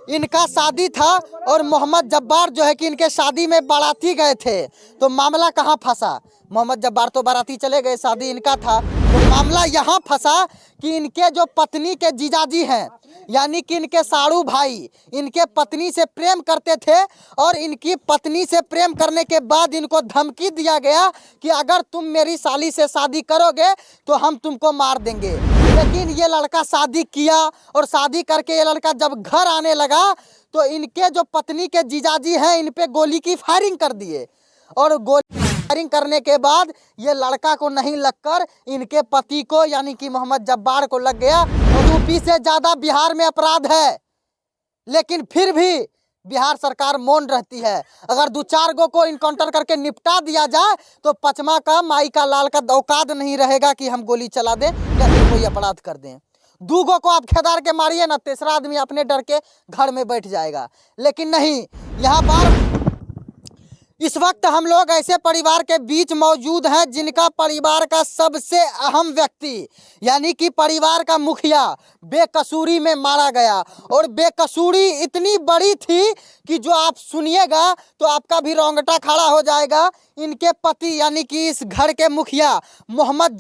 इनका शादी था और मोहम्मद जब्बार जो है कि इनके शादी में बाराती गए थे, तो मामला कहाँ फंसा। मोहम्मद जब्बार तो बाराती चले गए, शादी इनका था, तो मामला यहाँ फंसा कि इनके जो पत्नी के जीजाजी हैं, यानी कि इनके साड़ू भाई इनके पत्नी से प्रेम करते थे और इनकी पत्नी से प्रेम करने के बाद इनको धमकी दिया गया कि अगर तुम मेरी साली से शादी करोगे तो हम तुमको मार देंगे। लेकिन ये लड़का शादी किया और शादी करके ये लड़का जब घर आने लगा तो इनके जो पत्नी के जीजाजी हैं इन पे गोली की फायरिंग कर दिए और गोली फायरिंग करने के बाद ये लड़का को नहीं लगकर इनके पति को यानी कि मोहम्मद जब्बार को लग गया। और यूपी से ज्यादा बिहार में अपराध है, लेकिन फिर भी बिहार सरकार मौन रहती है। अगर 2-4 गो को इनकाउंटर करके निपटा दिया जाए तो पचमा का माई का लाल का औकात नहीं रहेगा कि हम गोली चला दें या फिर कोई अपराध कर दें। 2 गो को आप खेदार के मारिए ना, तीसरा आदमी अपने डर के घर में बैठ जाएगा। लेकिन नहीं, यहाँ पर इस वक्त हम लोग ऐसे परिवार के बीच मौजूद हैं जिनका परिवार का सबसे अहम व्यक्ति यानी कि परिवार का मुखिया बेकसूरी में मारा गया। और बेकसूरी इतनी बड़ी थी कि जो आप सुनिएगा तो आपका भी रोंगटा खड़ा हो जाएगा। इनके पति यानी कि इस घर के मुखिया मोहम्मद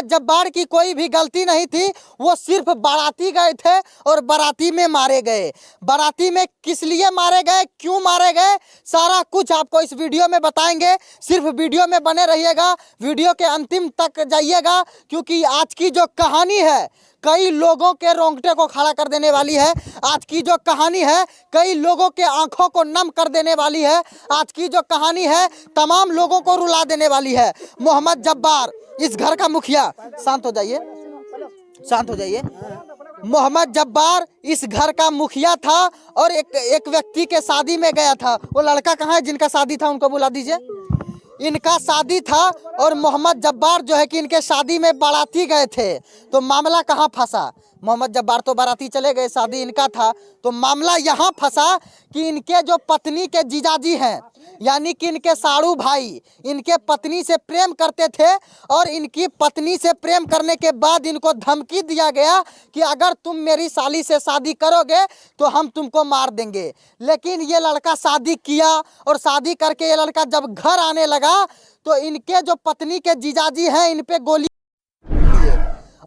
जब्बार की कोई भी गलती नहीं थी, वो सिर्फ बाराती गए थे और बाराती में मारे गए। बाराती में किस लिए मारे गए, क्यों मारे गए, सारा कुछ आपको इस वीडियो में बताएंगे। सिर्फ वीडियो में बने रहिएगा, वीडियो के अंतिम तक जाइएगा, क्योंकि आज की जो कहानी है कई लोगों के रोंगटे को खड़ा कर देने वाली है। आज की जो कहानी है कई लोगों के आंखों को नम कर देने वाली है। आज की जो कहानी है तमाम लोगों को रुला देने वाली है। मोहम्मद जब्बार इस घर का मुखिया, शांत हो जाइए, शांत हो जाइए। मोहम्मद जब्बार इस घर का मुखिया था और एक व्यक्ति के शादी में गया था। वो लड़का कहाँ है जिनका शादी था, उनको बुला दीजिए। इनका शादी था और मोहम्मद जब्बार जो है कि इनके शादी में बाराती गए थे, तो मामला कहाँ फंसा। मोहम्मद जब्बार तो बाराती चले गए, शादी इनका था, तो मामला यहाँ फंसा कि इनके जो पत्नी के जीजाजी हैं यानी कि इनके साड़ू भाई इनके पत्नी से प्रेम करते थे और इनकी पत्नी से प्रेम करने के बाद इनको धमकी दिया गया कि अगर तुम मेरी साली से शादी करोगे तो हम तुमको मार देंगे। लेकिन ये लड़का शादी किया और शादी करके ये लड़का जब घर आने लगा तो इनके जो पत्नी के जीजाजी हैं इन पे गोली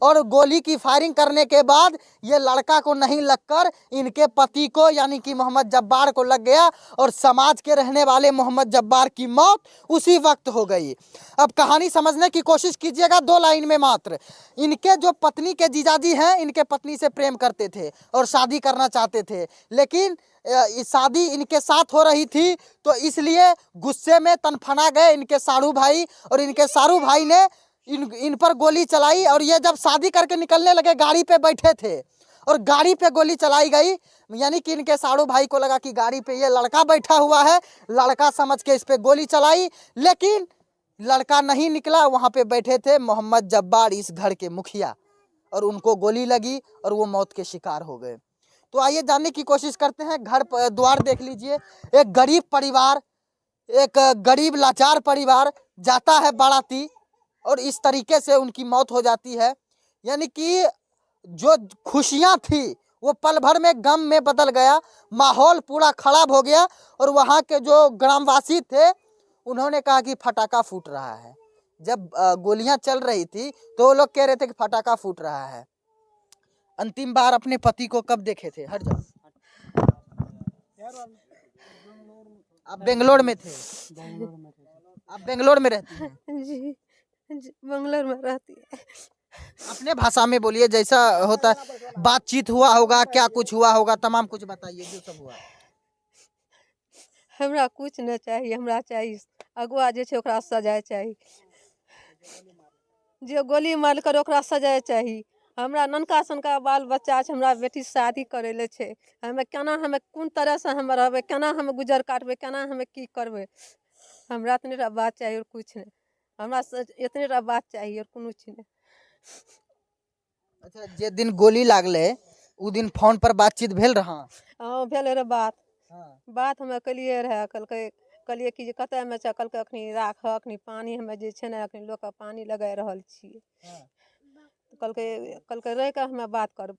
और गोली की फायरिंग करने के बाद ये लड़का को नहीं लगकर इनके पति को यानी कि मोहम्मद जब्बार को लग गया और समाज के रहने वाले मोहम्मद जब्बार की मौत उसी वक्त हो गई। अब कहानी समझने की कोशिश कीजिएगा 2 लाइन में मात्र। इनके जो पत्नी के जीजाजी हैं इनके पत्नी से प्रेम करते थे और शादी करना चाहते थे, लेकिन शादी इनके साथ हो रही थी तो इसलिए गुस्से में तनफना गए इनके साड़ू भाई और इनके साड़ू भाई ने इन पर गोली चलाई। और ये जब शादी करके निकलने लगे गाड़ी पे बैठे थे और गाड़ी पे गोली चलाई गई, यानी कि इनके साड़ू भाई को लगा कि गाड़ी पे ये लड़का बैठा हुआ है, लड़का समझ के इस पे गोली चलाई, लेकिन लड़का नहीं निकला। वहाँ पे बैठे थे मोहम्मद जब्बार इस घर के मुखिया और उनको गोली लगी और वो मौत के शिकार हो गए। तो आइए जानने की कोशिश करते हैं। घर द्वार देख लीजिए, एक गरीब परिवार, एक गरीब लाचार परिवार जाता है बाराती और इस तरीके से उनकी मौत हो जाती है। यानी कि जो खुशियां थी वो पल भर में गम में बदल गया, माहौल पूरा खराब हो गया। और वहाँ के जो ग्रामवासी थे उन्होंने कहा कि फटाका फूट रहा है। जब गोलियां चल रही थी तो वो लोग कह रहे थे कि फटाका फूट रहा है। अंतिम बार अपने पति को कब देखे थे? हट जाओ, आप बेंगलोर में थे? आप बेंगलोर में रहती हैं? जी बंगलोर में रहती है। अपने भाषा में बोलिए, जैसा होता है। बातचीत हुआ होगा, क्या कुछ हुआ होगा, तमाम कुछ बताइए जो सब हुआ। हमरा कुछ नहीं चाहिए, हमरा चाहिए अगुआ जे छे ओकरा सजाए चाहिए, जे गोली मार कर ओकरा सजाए चाहिए। हमरा ननका सनका बाल बच्चा छै, हमरा बेटी शादी करे ले छे, हमें केना हमें कोन तरह से हम रहबे, केना हम गुजर काटबे, केना हमें की करबे। हमरा इतने बात चाहिए और कुछ नहीं, हमरा इतने बात चाहिए और कुछ नहीं। अच्छा, जे दिन गोली लागले उ दिन फोन पर बातचीत भेल रहा? हाँ भेल रहे बात। हाँ। बात हमें कलिए रहे, कहलिए कि जे कतऽ में छै, कहलकै अखनी राख, अखनी पानी हमें जे छै ने अखनी लोग के पानी लगा रहल छियै। कहलकै रह के हमें बात करब।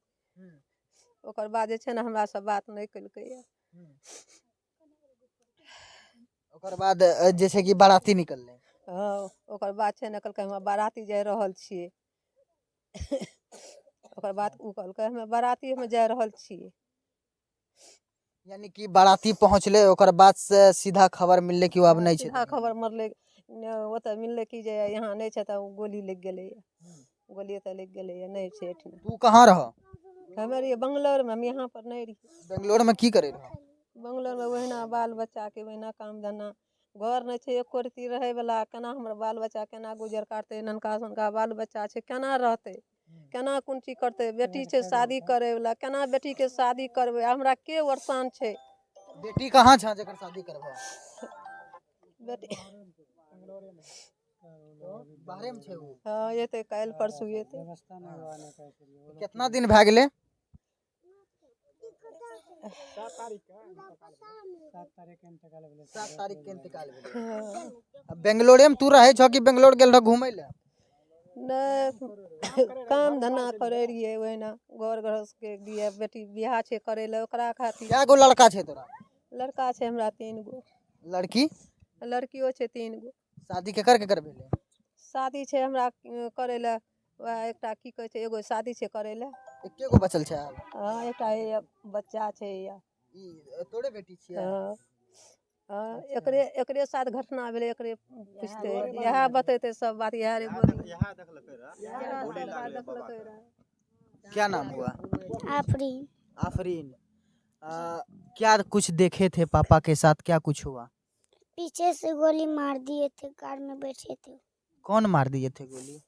ओकर बाद जे छै ने हमरा से बात नहीं केलकै। ओकर बाद जैसे कि बाराती निकलले। हाँ, ओकर बाद छै ने कहलकै हम बाराती जा रहल छियै। ओकर बाद उ कहलकै हम बाराती में जा रहल छियै। यानी कि बाराती पहुंचले ओकर बाद से सीधा खबर मिलले कि वो अब नहीं सीधा छे। खबर मरले ओतऽ मिलले कि जे यहाँ नहीं छै, तऽ गोली लग गेलै। गोली एतऽ लग गेलै, नहीं छै एठिना। तू कहाँ रह? हमे रहिए बंगलोर में, हम यहाँ पर नहीं रही। बेंगलोर में की करे रह? बंगलोर में वहीना बाल बच्चा के वहीना काम धंधा, घर नहीं छै एको रत्ती रहे वाला। केना हमर बाल बच्चा केना गुजर काटते? ननका सुनका बाल बच्चा छै, केना रहते? केना कोन चीज करते? बेटी छै शादी करे वाला, केना बेटी के शादी करबे? हमरा के वरसान छै? बेटी कहाँ छा जेकर शादी करबा? बेटी बाहरे में छे वो। हाँ, ये ते काल परसू ये ते। कितना दिन भए गेले? 7 तारीख के इंतकाल भेलै। हाँ। अब बेंगलोरे में तू रहे छो कि बेंगलोर गेल रह घूमे ले? नहीं, काम धंधा करे रहिए वहीना, घर गृहस्थ के लिए। बेटी बियाह छै करे ले, ओकरा खातिर। क्या गो लड़का छे तोरा? लड़का छै हमरा 3 गो, लड़की? लड़कियों छै 3 गो। शादी केकर भेले? शादी छै हमरा करे ले, वह एकटा की कहे छै, एगो शादी छै करे ले। एके गो बचल छे आब? हाँ, एकटा ये बच्चा छै या। ई तोरे बेटी छियै? हाँ, हाँ, एकरे साथ घटना भेले, एकरे पूछते यह बतेते सब बात। यह रे बोली क्या नाम हुआ? आफरीन। आफरीन। क्या कुछ देखे थे पापा के साथ, क्या कुछ हुआ? पीछे से गोली मार दिए थे, कार में बैठे थे। कौन मार दिए थे गोली?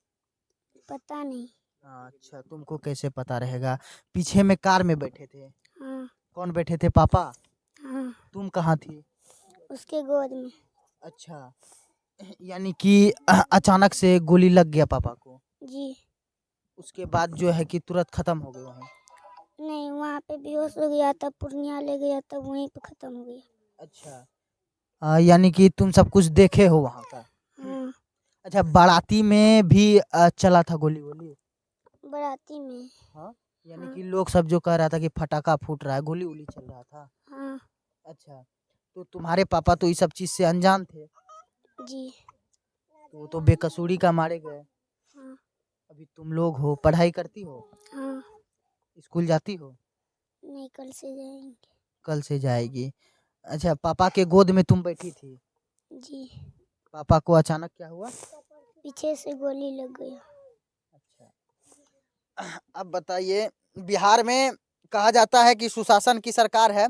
पता नहीं। अच्छा, तुमको कैसे पता रहेगा? पीछे में कार में बैठे थे? हाँ। कौन बैठे थे? पापा? हाँ, तुम कहाँ थी? उसके गोद में। अच्छा, यानी कि अचानक से गोली लग गया पापा को? जी। उसके बाद जो है कि तुरंत खत्म हो गए वहीं? नहीं, वहाँ पे बेहोश हो गया, तब पूर्णिया ले गया, तब वहीं पे खत्म हो गया। अच्छा, यानी कि तुम सब कुछ देखे हो वहाँ का? हाँ। अच्छा, बाराती में भी चला था गोली वोली? बाराती में? हाँ, यानी हाँ। कि लोग सब जो कह रहा था कि फटाका फूट रहा है, गोली वोली चल रहा था? हाँ। अच्छा, तो तुम्हारे पापा तो ये सब चीज से अनजान थे? जी। तो वो तो बेकसूरी का मारे गए। हाँ। अभी तुम लोग हो, पढ़ाई करती हो? हाँ। स्कूल जाती हो? नहीं, कल से जाएंगे। कल से जाएगी। अच्छा, पापा के गोद में तुम बैठी थी? जी। पापा को अचानक क्या हुआ? पीछे से गोली लग गया। अच्छा, अब बताइए, बिहार में कहा जाता है कि सुशासन की सरकार है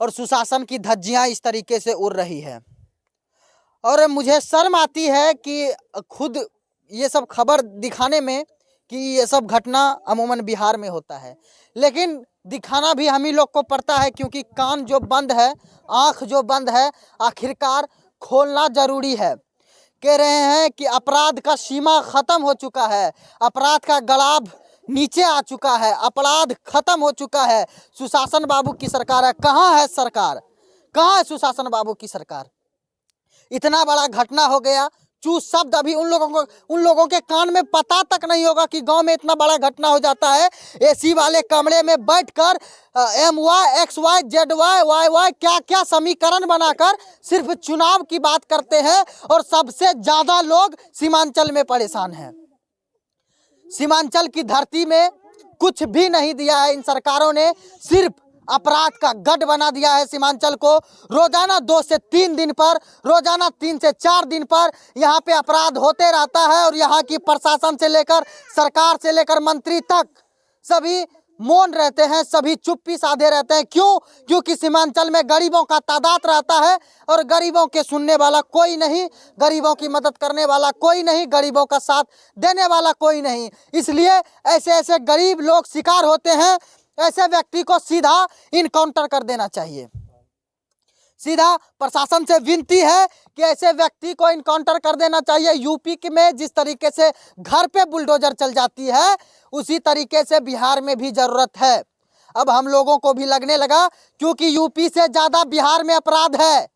और सुशासन की धज्जियां इस तरीके से उड़ रही है, और मुझे शर्म आती है कि खुद ये सब खबर दिखाने में कि ये सब घटना अमूमन बिहार में होता है, लेकिन दिखाना भी हम ही लोग को पड़ता है, क्योंकि कान जो बंद है, आँख जो बंद है, आखिरकार खोलना जरूरी है। कह रहे हैं कि अपराध का सीमा खत्म हो चुका है, अपराध का गलाव नीचे आ चुका है, अपराध खत्म हो चुका है। सुशासन बाबू की सरकार है। कहाँ है सरकार? कहाँ है सुशासन बाबू की सरकार? इतना बड़ा घटना हो गया, चूस शब्द अभी उन लोगों के कान में पता तक नहीं होगा कि गांव में इतना बड़ा घटना हो जाता है। एसी वाले कमरे में बैठकर MY XY ZY YY क्या क्या समीकरण बनाकर सिर्फ चुनाव की बात करते हैं, और सबसे ज्यादा लोग सीमांचल में परेशान हैं। सीमांचल की धरती में कुछ भी नहीं दिया है इन सरकारों ने, सिर्फ अपराध का गढ़ बना दिया है सीमांचल को। रोजाना 2 से 3 दिन पर, रोजाना 3 से 4 दिन पर यहाँ पे अपराध होते रहता है, और यहाँ की प्रशासन से लेकर सरकार से लेकर मंत्री तक सभी मौन रहते हैं, सभी चुप्पी साधे रहते हैं। क्यों? क्योंकि सीमांचल में गरीबों का तादाद रहता है, और गरीबों के सुनने वाला कोई नहीं, गरीबों की मदद करने वाला कोई नहीं, गरीबों का साथ देने वाला कोई नहीं। इसलिए ऐसे ऐसे गरीब लोग शिकार होते हैं। ऐसे व्यक्ति को सीधा इनकाउंटर कर देना चाहिए। सीधा प्रशासन से विनती है कि ऐसे व्यक्ति को इनकाउंटर कर देना चाहिए। यूपी में जिस तरीके से घर पे बुलडोजर चल जाती है, उसी तरीके से बिहार में भी जरूरत है। अब हम लोगों को भी लगने लगा, क्योंकि यूपी से ज्यादा बिहार में अपराध है,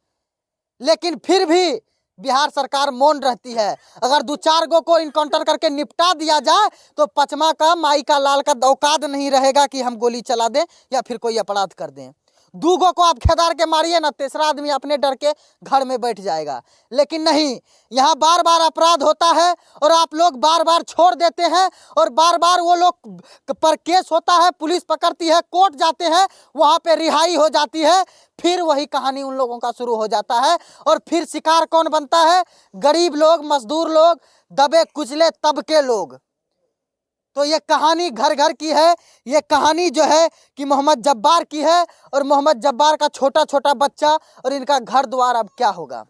लेकिन फिर भी बिहार सरकार मौन रहती है। अगर 2-4 गो को इनकाउंटर करके निपटा दिया जाए तो पचमा का, माई का, लाल का औकात नहीं रहेगा कि हम गोली चला दें या फिर कोई अपराध कर दें। 2 गो को आप खेदार के मारिए ना, तीसरा आदमी अपने डर के घर में बैठ जाएगा। लेकिन नहीं, यहाँ बार बार अपराध होता है और आप लोग बार बार छोड़ देते हैं और बार बार वो लोग पर केस होता है, पुलिस पकड़ती है, कोर्ट जाते हैं, वहाँ पे रिहाई हो जाती है, फिर वही कहानी उन लोगों का शुरू हो जाता है। और फिर शिकार कौन बनता है? गरीब लोग, मजदूर लोग, दबे कुचले तबके लोग। तो ये कहानी घर घर की है। ये कहानी जो है कि मोहम्मद जब्बार की है और मोहम्मद जब्बार का छोटा छोटा बच्चा और इनका घर द्वार अब क्या होगा।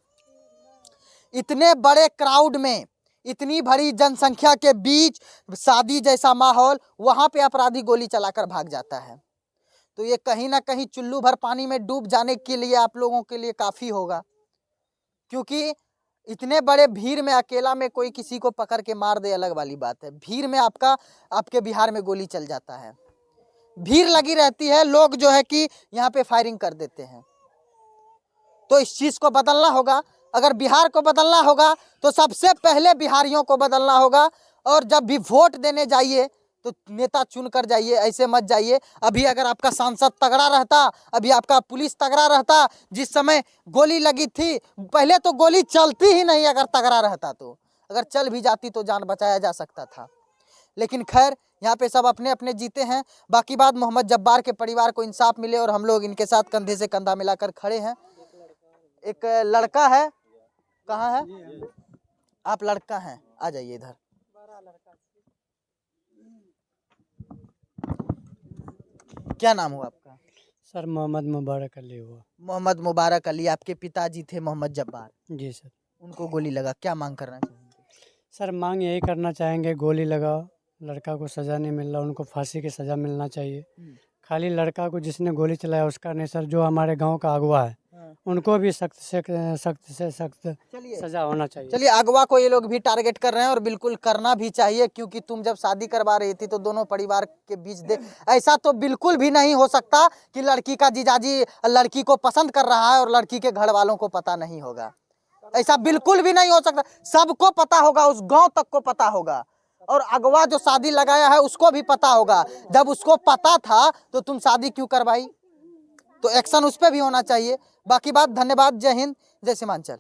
इतने बड़े क्राउड में, इतनी बड़ी जनसंख्या के बीच शादी जैसा माहौल, वहाँ पे अपराधी गोली चलाकर भाग जाता है। तो ये कहीं ना कहीं चुल्लू भर पानी में डूब जाने के लिए आप लोगों के लिए काफ़ी होगा, क्योंकि इतने बड़े भीड़ में अकेला में कोई किसी को पकड़ के मार दे अलग वाली बात है, भीड़ में आपके बिहार में गोली चल जाता है, भीड़ लगी रहती है, लोग जो है कि यहाँ पे फायरिंग कर देते हैं। तो इस चीज़ को बदलना होगा। अगर बिहार को बदलना होगा तो सबसे पहले बिहारियों को बदलना होगा। और जब भी वोट देने जाइए तो नेता चुन कर जाइए, ऐसे मत जाइए। अभी अगर आपका सांसद तगड़ा रहता, अभी आपका पुलिस तगड़ा रहता, जिस समय गोली लगी थी, पहले तो गोली चलती ही नहीं अगर तगड़ा रहता तो, अगर चल भी जाती तो जान बचाया जा सकता था। लेकिन खैर, यहाँ पे सब अपने अपने जीते हैं। बाकी बात मोहम्मद जब्बार के परिवार को इंसाफ मिले और हम लोग इनके साथ कंधे से कंधा मिलाकर खड़े हैं। एक लड़का है, कहाँ है आप? लड़का हैं, आ जाइए इधर। क्या नाम हुआ आपका? सर मोहम्मद मुबारक अली हुआ। मोहम्मद मुबारक अली। आपके पिताजी थे मोहम्मद जब्बार, जी सर। उनको गोली लगा, क्या मांग करना चाहेंगे? सर मांग यही करना चाहेंगे, गोली लगा, लड़का को सज़ा नहीं मिल रहा, उनको फांसी की सज़ा मिलना चाहिए। खाली लड़का को जिसने गोली चलाया उसका नहीं सर, जो हमारे गांव का अगवा है उनको भी सख्त से सख्त सज़ा होना चाहिए। चलिए, अगवा को ये लोग भी टारगेट कर रहे हैं और बिल्कुल करना भी चाहिए, क्योंकि तुम जब शादी करवा रही थी तो दोनों परिवार के बीच ऐसा तो बिल्कुल भी नहीं हो सकता कि लड़की का जीजाजी लड़की को पसंद कर रहा है और लड़की के घर वालों को पता नहीं होगा। ऐसा बिल्कुल भी नहीं हो सकता, सबको पता होगा, उस गांव तक को पता होगा। और अगवा जो शादी लगाया है उसको भी पता होगा। जब उसको पता था तो तुम शादी क्यों करवाई? तो एक्शन उस पर भी होना चाहिए। बाकी बात, धन्यवाद, जय हिंद, जय सीमांचल।